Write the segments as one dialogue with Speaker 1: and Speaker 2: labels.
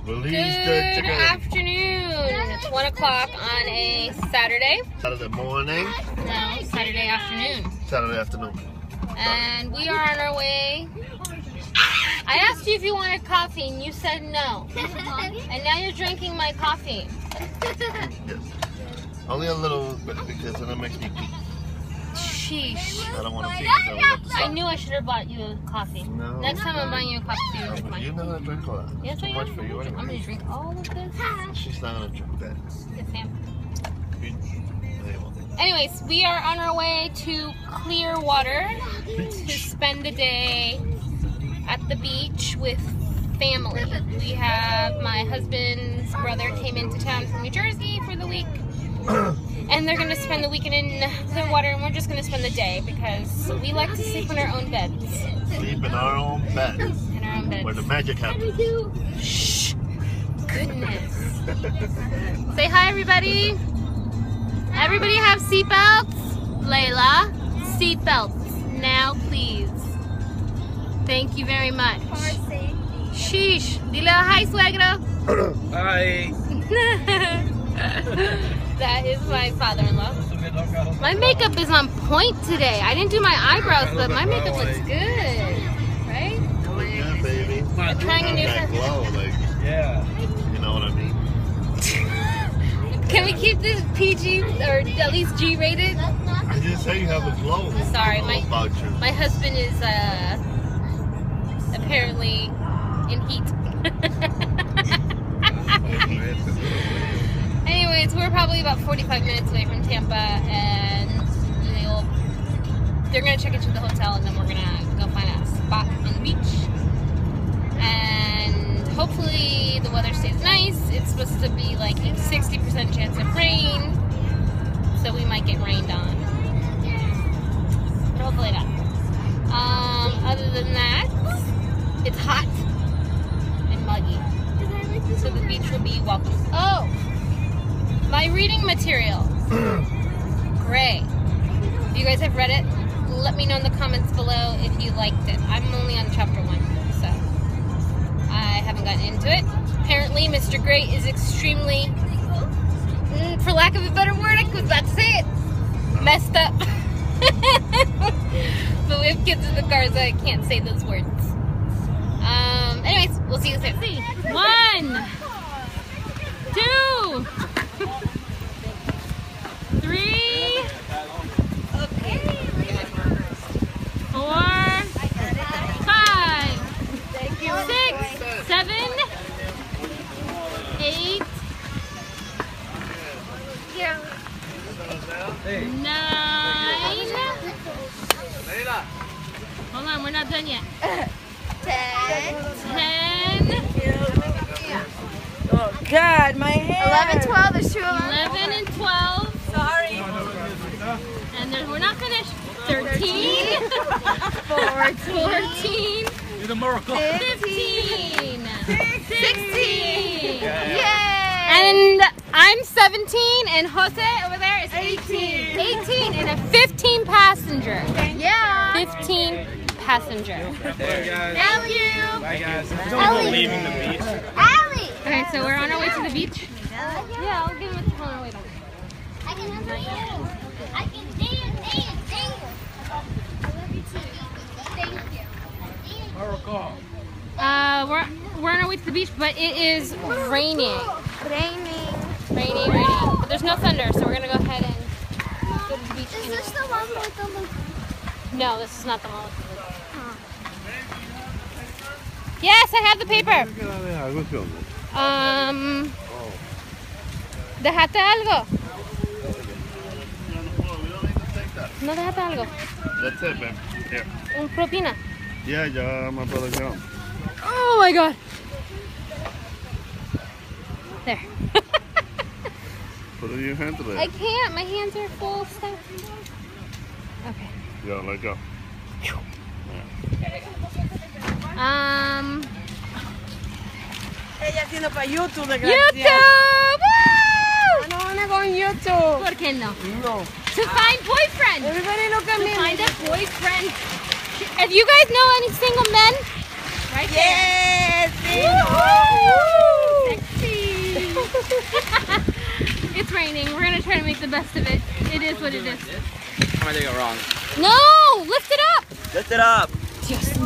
Speaker 1: Release the chicken.
Speaker 2: Afternoon. It's 1 o'clock on a Saturday.
Speaker 1: Saturday morning.
Speaker 2: No, Saturday afternoon.
Speaker 1: Saturday afternoon.
Speaker 2: And we are on our way. I asked you if you wanted coffee and you said no. And now you're drinking my coffee.
Speaker 1: Yes. Only a little bit because then it makes me pee.
Speaker 2: Sheesh.
Speaker 1: I don't want to pee because I don't want to
Speaker 2: I
Speaker 1: stop.
Speaker 2: knew I should have bought you a coffee.
Speaker 1: No.
Speaker 2: Next time I'm buying you a coffee so you
Speaker 1: No,
Speaker 2: drink
Speaker 1: but
Speaker 2: mine.
Speaker 1: you're not going to drink all that.
Speaker 2: Yes,
Speaker 1: Too
Speaker 2: I
Speaker 1: much
Speaker 2: am.
Speaker 1: for you anyway.
Speaker 2: I'm going to drink all of this.
Speaker 1: She's not going to drink that.
Speaker 2: Yes, I am.
Speaker 1: Anyway.
Speaker 2: Anyways, we are on our way to Clearwater to spend the day at the beach with family. We have my husband's brother came into town from New Jersey for the week. And they're going to spend the weekend in Clearwater, and we're just going to spend the day because we like to sleep in our own beds.
Speaker 1: Sleep in our own bed.
Speaker 2: In our own beds.
Speaker 1: Where the magic happens.
Speaker 2: Shh. Goodness. Say hi, everybody. Everybody have seatbelts? Layla, seatbelts now, please. Thank you very much. Sheesh. Dile hi, suegro.
Speaker 3: Hi.
Speaker 2: That is my father-in-law. My makeup is on point today. I didn't do my eyebrows, but my makeup looks good. Right?
Speaker 1: Yeah, baby.
Speaker 2: I'm trying a new
Speaker 1: That glow, like,
Speaker 3: Yeah.
Speaker 1: you know what I mean?
Speaker 2: Can we keep this PG or at least G rated?
Speaker 1: I just say you have a glow.
Speaker 2: Sorry,
Speaker 1: about you.
Speaker 2: my husband is apparently in heat. Anyways, we're probably about 45 minutes away from Tampa, and they're gonna check into the hotel, and then we're gonna go find a spot on the beach. And hopefully the weather stays nice. It's supposed to be like a 60% chance of rain, so we might get rained on. But hopefully not. Other than that, it's hot and muggy, so the beach will be welcome. Oh, my reading material, Gray. If you guys have read it, let me know in the comments below if you liked it. I'm only on chapter 1, so I haven't gotten into it. Apparently, Mr. Gray is extremely, for lack of a better word, I was about to say it, messed up. But we have kids in the car, so I can't say those words. Anyways, we'll see you soon. 1, 2, 3, 4, 5, 6, 7, 8, 9. Hold on, we're not done yet. 10.
Speaker 4: Oh God, my hair.
Speaker 5: 11, 12, there's 2 of them.
Speaker 2: 11 and 12.
Speaker 4: Sorry.
Speaker 2: And then we're not finished. 13. 14.
Speaker 3: You're the miracle.
Speaker 2: 15. 16.
Speaker 5: Yay!
Speaker 2: And I'm 17 and Jose over there is 18. 18 and a 15 passenger.
Speaker 5: Yeah.
Speaker 2: 15 passenger.
Speaker 3: Bye, guys.
Speaker 5: Thank you.
Speaker 3: Bye, guys.
Speaker 5: Ellie.
Speaker 3: Leaving the beach.
Speaker 5: Allie.
Speaker 2: Okay, so we're on our way to the beach. Yeah, I'll give him a tell on our way back.
Speaker 5: I can dance. I can dance. I love you too. Thank you.
Speaker 3: Miracle.
Speaker 2: We're on our way to the beach, but it is raining.
Speaker 5: Raining.
Speaker 2: But there's no thunder, so we're gonna go ahead and go to the beach.
Speaker 5: Is this the one with the loop?
Speaker 2: No, this is not the one. Yes, I have the paper. ¿Dejaste algo? No dejaste algo.
Speaker 1: That's it, man. Here.
Speaker 2: Un propina.
Speaker 1: Yeah, ya my brother got.
Speaker 2: Oh my god. There.
Speaker 1: Put it in your hand today.
Speaker 2: I can't. My hands are full of stuff. Okay.
Speaker 1: Yeah, let go.
Speaker 4: Ella haciendo para YouTube,
Speaker 2: YouTube! Woo!
Speaker 4: No van a con YouTube.
Speaker 2: ¿Por qué no?
Speaker 4: No.
Speaker 2: To find boyfriend.
Speaker 4: Everybody look at
Speaker 2: To
Speaker 4: me.
Speaker 2: find a boyfriend. If you guys know any single men, right
Speaker 4: Yes.
Speaker 2: there. Woo! the best of it. It is what it is.
Speaker 6: How am I doing it wrong?
Speaker 2: No! Lift it up!
Speaker 6: Lift it up.
Speaker 2: Yes.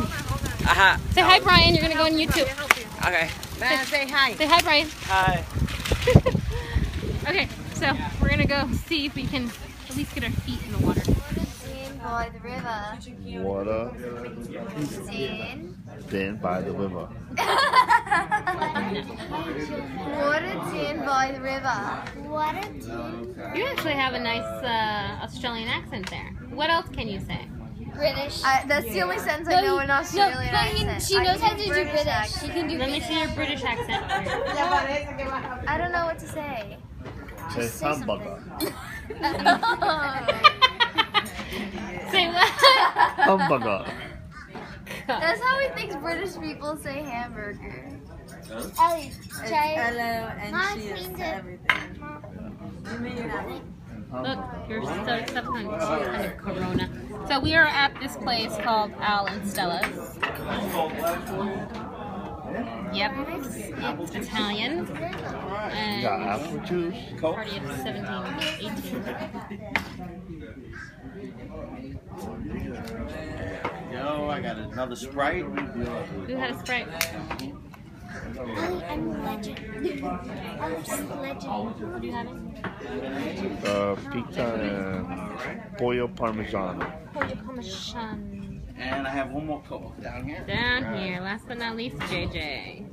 Speaker 6: Aha.
Speaker 2: Say hi, Brian. You're gonna go on YouTube.
Speaker 6: Okay.
Speaker 4: Say hi.
Speaker 2: Say hi, Brian.
Speaker 6: Hi.
Speaker 2: Okay, so we're gonna go see if we can at least get our feet in the water.
Speaker 5: Seen by the river.
Speaker 1: Water
Speaker 5: Seen.
Speaker 1: then by the river.
Speaker 5: Water seen by the river. Water seen.
Speaker 2: You actually have a nice Australian accent there. What else can you say?
Speaker 5: British. That's the only sentence I know in Australian accent.
Speaker 7: She knows
Speaker 5: I
Speaker 7: how to
Speaker 5: can
Speaker 7: do British.
Speaker 5: accent.
Speaker 7: She can do
Speaker 2: Let me see your British accent.
Speaker 5: I don't know what to say.
Speaker 1: Say hamburger.
Speaker 2: Say what?
Speaker 1: Hamburger.
Speaker 5: That's how he thinks British people say hamburger.
Speaker 7: Ellie, try.
Speaker 4: Hello and
Speaker 7: Mom,
Speaker 4: cheers
Speaker 7: clean
Speaker 4: to
Speaker 7: it.
Speaker 4: everything.
Speaker 2: Look, you're so kind of Corona. So we are at this place called Al and Stella's. Yep, it's Italian.
Speaker 1: Got
Speaker 2: And
Speaker 1: apple juice.
Speaker 2: party of 17, 18.
Speaker 3: Yo, I got another Sprite.
Speaker 2: Who had a Sprite?
Speaker 7: Ellie, I'm a legend. I'm just a legend.
Speaker 2: What do you have?
Speaker 1: Pizza and pollo parmesan.
Speaker 2: Pollo Parmesan.
Speaker 3: And I have one more Coke down here.
Speaker 2: Down here, last but not least, JJ.